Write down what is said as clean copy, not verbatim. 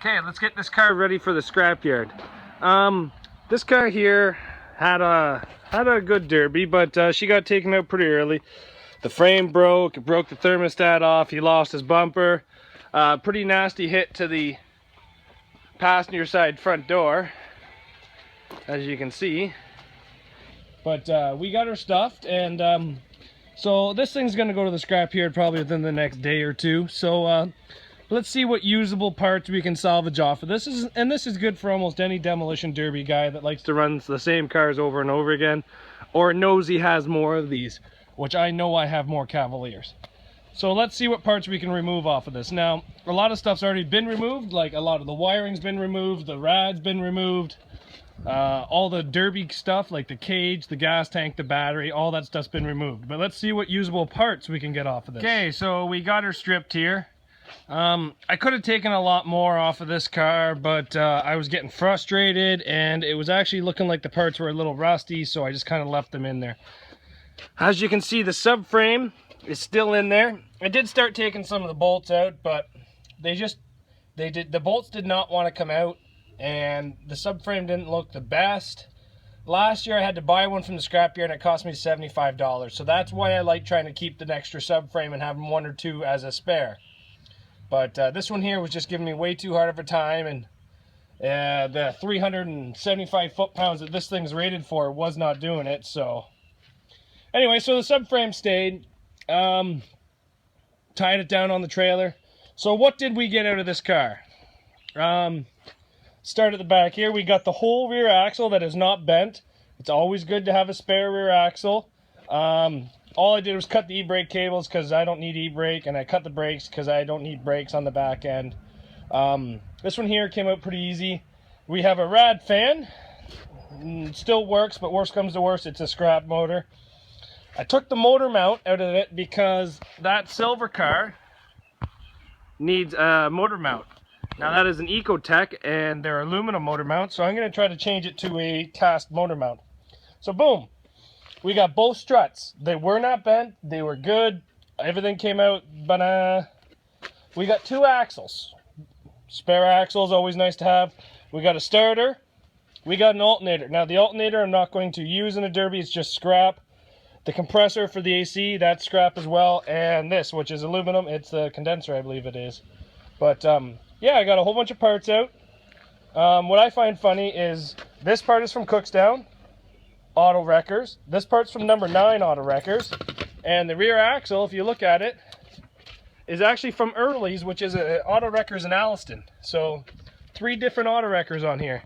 Okay, let's get this car ready for the scrapyard. This car here had a good derby, but she got taken out pretty early. The frame broke, it broke the thermostat off, he lost his bumper. Pretty nasty hit to the passenger side front door, as you can see. But we got her stuffed, and so this thing's gonna go to the scrapyard probably within the next day or two. So let's see what usable parts we can salvage off of this. This is good for almost any demolition derby guy that likes to run the same cars over and over again, or knows he has more of these, which I know I have more Cavaliers. So let's see what parts we can remove off of this. Now, a lot of stuff's already been removed, like a lot of the wiring's been removed, the rad's been removed, all the derby stuff like the cage, the gas tank, the battery, all that stuff's been removed. But let's see what usable parts we can get off of this. Okay, so we got her stripped here. I could have taken a lot more off of this car, but I was getting frustrated, and it was actually looking like the parts were a little rusty, so I just kind of left them in there. As you can see, the subframe is still in there. I did start taking some of the bolts out, but the bolts did not want to come out, and the subframe didn't look the best. Last year I had to buy one from the scrapyard, and it cost me $75, so that's why I like trying to keep an extra subframe and have one or two as a spare. But this one here was just giving me way too hard of a time, and the 375 foot-pounds that this thing's rated for was not doing it. So anyway, so the subframe stayed. Tied it down on the trailer. So what did we get out of this car? Start at the back here. We got the whole rear axle that is not bent. It's always good to have a spare rear axle. All I did was cut the e-brake cables because I don't need e-brake, and I cut the brakes because I don't need brakes on the back end. This one here came out pretty easy. We have a rad fan. It still works, but worst comes to worst, it's a scrap motor. I took the motor mount out of it because that silver car needs a motor mount. Now that is an Ecotech, and they're aluminum motor mounts, so I'm going to try to change it to a cast motor mount. So boom, we got both struts. They were not bent, they were good, everything came out, but we got two axles. Spare axles, always nice to have. We got a starter, we got an alternator. Now the alternator I'm not going to use in a derby, it's just scrap. The compressor for the AC, that's scrap as well, and this, which is aluminum, it's the condenser, I believe it is. But yeah, I got a whole bunch of parts out. What I find funny is this part is from Cookstown Auto Wreckers. This part's from number 9 Auto Wreckers. And the rear axle, if you look at it, is actually from Early's, which is an Auto Wreckers in Alliston. So 3 different Auto Wreckers on here.